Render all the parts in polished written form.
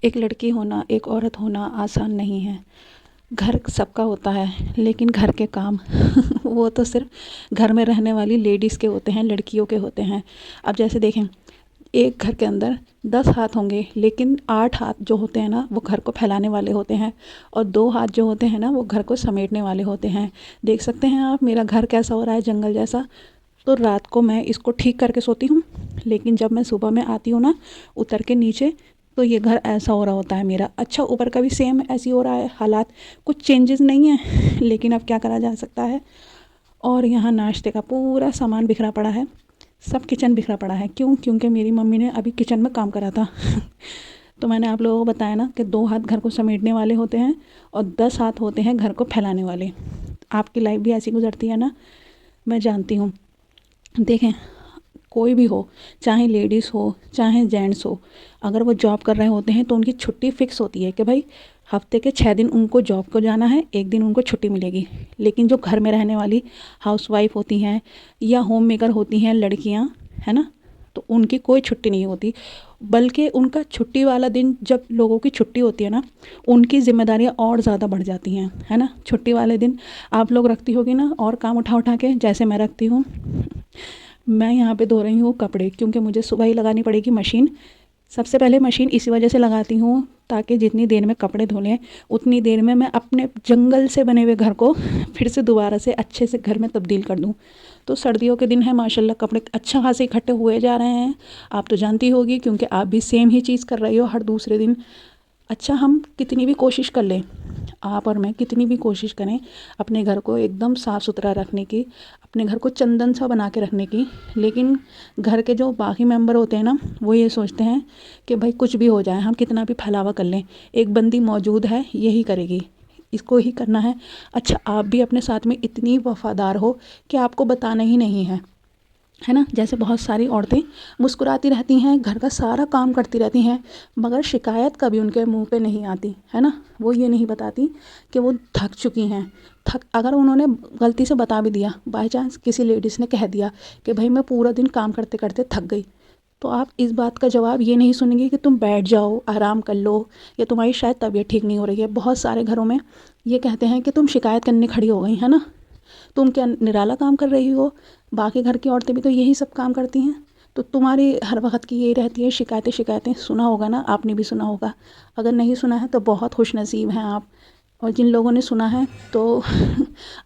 एक लड़की होना, एक औरत होना आसान नहीं है। घर सबका होता है, लेकिन घर के काम वो तो सिर्फ घर में रहने वाली लेडीज़ के होते हैं, लड़कियों के होते हैं। अब जैसे देखें, एक घर के अंदर 10 हाथ होंगे, लेकिन 8 हाथ जो होते हैं ना वो घर को फैलाने वाले होते हैं, और 2 हाथ जो होते हैं ना वो घर को समेटने वाले होते हैं। देख सकते हैं आप मेरा घर कैसा हो रहा है, जंगल जैसा। तो रात को मैं इसको ठीक करके सोती हूँ, लेकिन जब मैं सुबह में आती हूँ ना उतर के नीचे, तो ये घर ऐसा हो रहा होता है मेरा। अच्छा, ऊपर का भी सेम ऐसी हो रहा है हालात, कुछ चेंजेस नहीं है, लेकिन अब क्या करा जा सकता है। और यहाँ नाश्ते का पूरा सामान बिखरा पड़ा है, सब किचन बिखरा पड़ा है। क्यों? क्योंकि मेरी मम्मी ने अभी किचन में काम करा था तो मैंने आप लोगों को बताया ना कि 2 हाथ घर को समेटने वाले होते हैं और 10 हाथ होते हैं घर को फैलाने वाले। आपकी लाइफ भी ऐसी गुजरती है ना, मैं जानती हूँ। देखें, कोई भी हो, चाहे लेडीज़ हो चाहे जेंट्स हो, अगर वो जॉब कर रहे होते हैं तो उनकी छुट्टी फ़िक्स होती है कि भाई हफ्ते के 6 दिन उनको जॉब को जाना है, 1 दिन उनको छुट्टी मिलेगी। लेकिन जो घर में रहने वाली हाउसवाइफ होती हैं या होम मेकर होती हैं लड़कियां, है ना, तो उनकी कोई छुट्टी नहीं होती। बल्कि उनका छुट्टी वाला दिन, जब लोगों की छुट्टी होती है ना, उनकी ज़िम्मेदारियाँ और ज़्यादा बढ़ जाती हैं, है ना। छुट्टी वाले दिन आप लोग रखती होगी ना और काम उठा उठा के, जैसे मैं रखती हूँ। मैं यहाँ पे धो रही हूँ कपड़े, क्योंकि मुझे सुबह ही लगानी पड़ेगी मशीन। सबसे पहले मशीन इसी वजह से लगाती हूँ ताकि जितनी देर में कपड़े धो लें उतनी देर में मैं अपने जंगल से बने हुए घर को फिर से दोबारा से अच्छे से घर में तब्दील कर दूँ। तो सर्दियों के दिन है, माशाल्लाह कपड़े अच्छा खासे इकट्ठे हुए जा रहे हैं। आप तो जानती होगी, क्योंकि आप भी सेम ही चीज़ कर रही हो हर दूसरे दिन। अच्छा, हम कितनी भी कोशिश कर लें, आप और मैं कितनी भी कोशिश करें अपने घर को एकदम साफ़ सुथरा रखने की, अपने घर को चंदन सा बना के रखने की, लेकिन घर के जो बाकी मेंबर होते हैं ना वो ये सोचते हैं कि भाई कुछ भी हो जाए, हम कितना भी फैलावा कर लें, एक बंदी मौजूद है यही करेगी, इसको ही करना है। अच्छा, आप भी अपने साथ में इतनी वफ़ादार हो कि आपको बताना ही नहीं है ना। जैसे बहुत सारी औरतें मुस्कुराती रहती हैं, घर का सारा काम करती रहती हैं, मगर शिकायत कभी उनके मुंह पे नहीं आती, है ना। वो ये नहीं बताती कि वो थक चुकी हैं। अगर उन्होंने गलती से बता भी दिया, बाय चांस किसी लेडीज़ ने कह दिया कि भाई मैं पूरा दिन काम करते करते थक गई, तो आप इस बात का जवाब ये नहीं सुनेंगे कि तुम बैठ जाओ आराम कर लो, या तुम्हारी शायद तबीयत ठीक नहीं हो रही है। बहुत सारे घरों में ये कहते हैं कि तुम शिकायत करने खड़ी हो गई, है ना, तुम क्या निराला काम कर रही हो, बाकी घर की औरतें भी तो यही सब काम करती हैं, तो तुम्हारी हर वक्त की यही रहती है शिकायतें शिकायतें। सुना होगा ना, आपने भी सुना होगा। अगर नहीं सुना है तो बहुत खुशनसीब हैं आप, और जिन लोगों ने सुना है तो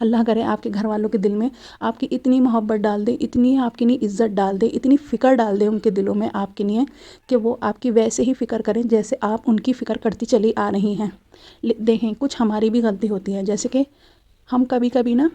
अल्लाह करे आपके घर वालों के दिल में आपकी इतनी मोहब्बत डाल दे, इतनी आपकी नहीं इज़्ज़त डाल दे, इतनी फ़िक्र डाल दे उनके दिलों में आपके लिए, कि वो आपकी वैसे ही फ़िक्र करें जैसे आप उनकी फ़िक्र करती चली आ रही हैं। देखें, कुछ हमारी भी गलती होती है, जैसे कि हम कभी कभी ना,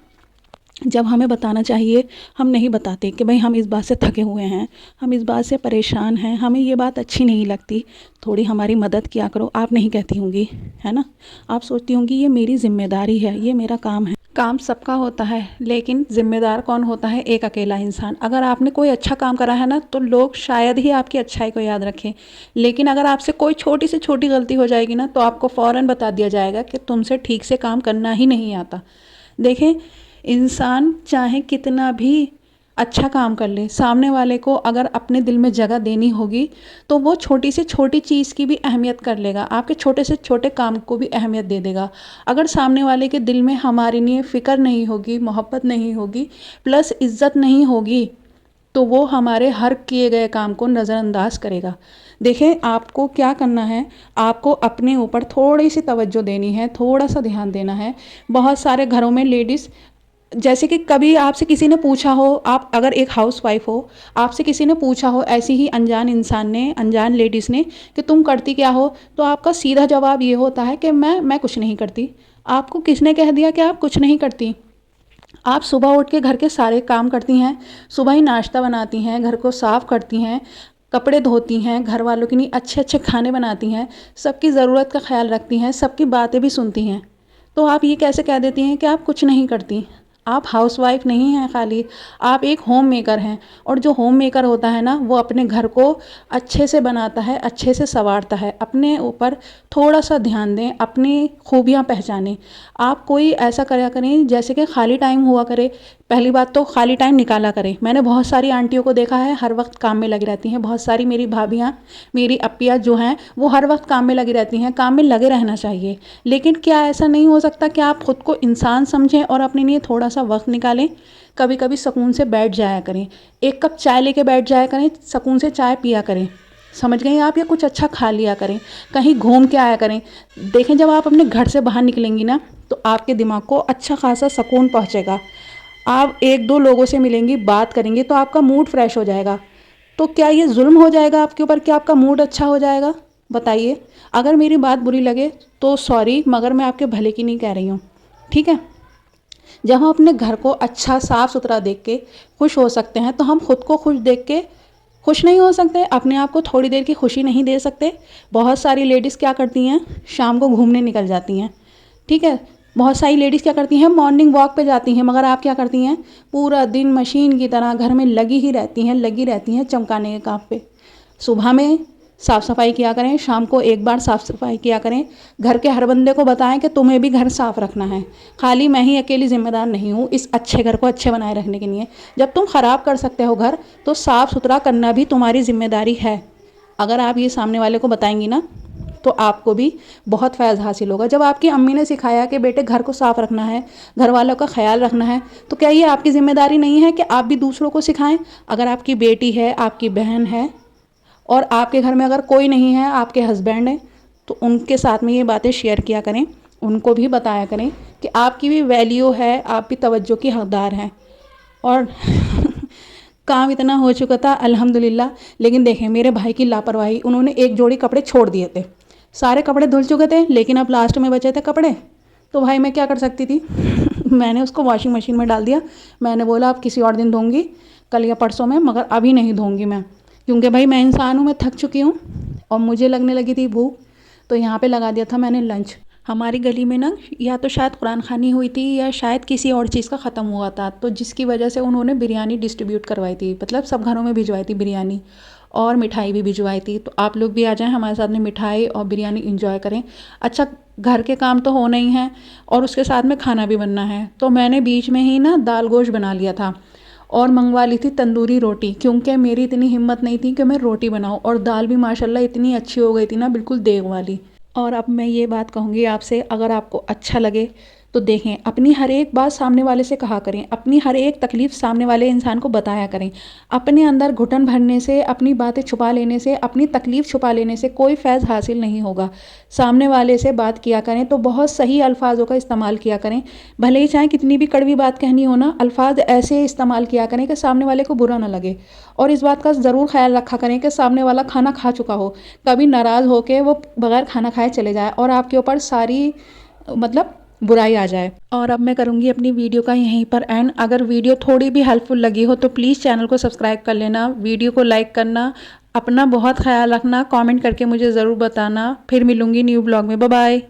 जब हमें बताना चाहिए हम नहीं बताते कि भाई हम इस बात से थके हुए हैं, हम इस बात से परेशान हैं, हमें ये बात अच्छी नहीं लगती, थोड़ी हमारी मदद किया करो। आप नहीं कहती होंगी, है ना। आप सोचती होंगी ये मेरी ज़िम्मेदारी है, ये मेरा काम है। काम सबका होता है, लेकिन ज़िम्मेदार कौन होता है? एक अकेला इंसान। अगर आपने कोई अच्छा काम करा है ना तो लोग शायद ही आपकी अच्छाई को याद रखें, लेकिन अगर आपसे कोई छोटी से छोटी गलती हो जाएगी ना तो आपको फ़ौरन बता दिया जाएगा कि तुमसे ठीक से काम करना ही नहीं आता। देखें, इंसान चाहे कितना भी अच्छा काम कर ले, सामने वाले को अगर अपने दिल में जगह देनी होगी तो वो छोटी से छोटी चीज़ की भी अहमियत कर लेगा, आपके छोटे से छोटे काम को भी अहमियत दे देगा। अगर सामने वाले के दिल में हमारे लिए फ़िक्र नहीं होगी, मोहब्बत नहीं होगी, प्लस इज़्ज़त नहीं होगी, तो वो हमारे हर किए गए काम को नज़रअंदाज करेगा। देखें, आपको क्या करना है, आपको अपने ऊपर थोड़ी सी तवज्जो देनी है, थोड़ा सा ध्यान देना है। बहुत सारे घरों में लेडीज़, जैसे कि कभी आपसे किसी ने पूछा हो, आप अगर एक हाउस वाइफ हो, आपसे किसी ने पूछा हो ऐसी ही अनजान इंसान ने, अनजान लेडीज़ ने, कि तुम करती क्या हो, तो आपका सीधा जवाब ये होता है कि मैं कुछ नहीं करती। आपको किसने कह दिया कि आप कुछ नहीं करती? आप सुबह उठ के घर के सारे काम करती हैं, सुबह ही नाश्ता बनाती हैं, घर को साफ़ करती हैं, कपड़े धोती हैं, घर वालों के लिए अच्छे अच्छे खाने बनाती हैं, सबकी ज़रूरत का ख्याल रखती हैं, सबकी बातें भी सुनती हैं। तो आप ये कैसे कह देती हैं कि आप कुछ नहीं करती? आप हाउसवाइफ नहीं हैं खाली, आप एक होम मेकर हैं। और जो होम मेकर होता है ना, वो अपने घर को अच्छे से बनाता है, अच्छे से संवारता है। अपने ऊपर थोड़ा सा ध्यान दें, अपनी खूबियाँ पहचानें। आप कोई ऐसा करा करें जैसे कि खाली टाइम हुआ करे। पहली बात तो खाली टाइम निकाला करें। मैंने बहुत सारी आंटियों को देखा है हर वक्त काम में लगी रहती हैं। बहुत सारी मेरी भाभियाँ, मेरी अप्पियाँ जो हैं वो हर वक्त काम में लगी रहती हैं। काम में लगे रहना चाहिए, लेकिन क्या ऐसा नहीं हो सकता कि आप खुद को इंसान समझें और अपने लिए थोड़ा सा वक्त निकालें? कभी कभी सुकून से बैठ जाया करें, एक कप चाय लेके बैठ जाया करें, सुकून से चाय पिया करें, समझ गए आप? या कुछ अच्छा खा लिया करें, कहीं घूम के आया करें। देखें, जब आप अपने घर से बाहर निकलेंगी ना, तो आपके दिमाग को अच्छा खासा सुकून पहुंचेगा। आप एक दो लोगों से मिलेंगी, बात करेंगी, तो आपका मूड फ्रेश हो जाएगा। तो क्या ये जुल्म हो जाएगा आपके ऊपर कि आपका मूड अच्छा हो जाएगा? बताइए। अगर मेरी बात बुरी लगे तो सॉरी, मगर मैं आपके भले की नहीं कह रही हूँ, ठीक है? जब हम अपने घर को अच्छा साफ़ सुथरा देख के खुश हो सकते हैं, तो हम खुद को खुश देख के खुश नहीं हो सकते? अपने आप को थोड़ी देर की खुशी नहीं दे सकते? बहुत सारी लेडीज़ क्या करती हैं, शाम को घूमने निकल जाती हैं, ठीक है? बहुत सारी लेडीज़ क्या करती हैं, मॉर्निंग वॉक पे जाती हैं, मगर आप क्या करती हैं, पूरा दिन मशीन की तरह घर में लगी ही रहती हैं, लगी रहती हैं चमकाने के काम पे। सुबह में साफ़ सफाई किया करें, शाम को एक बार साफ़ सफाई किया करें। घर के हर बंदे को बताएं कि तुम्हें भी घर साफ़ रखना है। खाली मैं ही अकेली जिम्मेदार नहीं हूँ इस अच्छे घर को अच्छे बनाए रखने के लिए। जब तुम ख़राब कर सकते हो घर, तो साफ़ सुथरा करना भी तुम्हारी जिम्मेदारी है। अगर आप ये सामने वाले को बताएंगी ना, तो आपको भी बहुत फैज़ हासिल होगा। जब आपकी अम्मी ने सिखाया कि बेटे घर को साफ़ रखना है, घर वालों का ख्याल रखना है, तो क्या ये आपकी ज़िम्मेदारी नहीं है कि आप भी दूसरों को सिखाएं? अगर आपकी बेटी है, आपकी बहन है, और आपके घर में अगर कोई नहीं है, आपके हस्बैंड हैं, तो उनके साथ में ये बातें शेयर किया करें, उनको भी बताया करें कि आपकी भी वैल्यू है, आप भी तवज्जो की हकदार हैं। और काम इतना हो चुका था अल्हम्दुलिल्लाह, लेकिन देखें मेरे भाई की लापरवाही, उन्होंने एक जोड़ी कपड़े छोड़ दिए थे। सारे कपड़े धुल चुके थे, लेकिन अब लास्ट में बचे थे कपड़े। तो भाई मैं क्या कर सकती थी? मैंने उसको वॉशिंग मशीन में डाल दिया। मैंने बोला अब किसी और दिन धोंगी, कल या परसों में, मगर अभी नहीं धोंगी मैं, क्योंकि भाई मैं इंसान हूँ, मैं थक चुकी हूँ और मुझे लगने लगी थी भूख। तो यहाँ पे लगा दिया था मैंने लंच। हमारी गली में ना, या तो शायद कुरान खानी हुई थी या शायद किसी और चीज़ का ख़त्म हुआ था, तो जिसकी वजह से उन्होंने बिरयानी डिस्ट्रीब्यूट करवाई थी, मतलब सब घरों में भिजवाई थी बिरयानी, और मिठाई भी भिजवाई थी। तो आप लोग भी आ जाएं हमारे साथ में, मिठाई और बिरयानी इंजॉय करें। अच्छा, घर के काम तो होना ही है और उसके साथ में खाना भी बनना है। तो मैंने बीच में ही ना दाल गोश्त बना लिया था और मंगवा ली थी तंदूरी रोटी, क्योंकि मेरी इतनी हिम्मत नहीं थी कि मैं रोटी बनाऊं। और दाल भी माशाल्लाह इतनी अच्छी हो गई थी ना, बिल्कुल देग वाली। और अब मैं ये बात कहूँगी आपसे, अगर आपको अच्छा लगे तो देखें, अपनी हर एक बात सामने वाले से कहा करें, अपनी हर एक तकलीफ़ सामने वाले इंसान को बताया करें। अपने अंदर घुटन भरने से, अपनी बातें छुपा लेने से, अपनी तकलीफ़ छुपा लेने से कोई फैज़ हासिल नहीं होगा। सामने वाले से बात किया करें तो बहुत सही अल्फाजों का इस्तेमाल किया करें। भले ही चाहे कितनी भी कड़वी बात कहनी हो ना, अल्फाज ऐसे इस्तेमाल किया करें कि सामने वाले को बुरा ना लगे। और इस बात का ज़रूर ख्याल रखा करें कि सामने वाला खाना खा चुका हो, कभी नाराज़ होकर वो बगैर खाना खाए चले जाए और आपके ऊपर सारी मतलब बुराई आ जाए। और अब मैं करूँगी अपनी वीडियो का यहीं पर एंड। अगर वीडियो थोड़ी भी हेल्पफुल लगी हो तो प्लीज़ चैनल को सब्सक्राइब कर लेना, वीडियो को लाइक करना, अपना बहुत ख्याल रखना, कमेंट करके मुझे ज़रूर बताना। फिर मिलूँगी न्यू ब्लॉग में। Bye bye.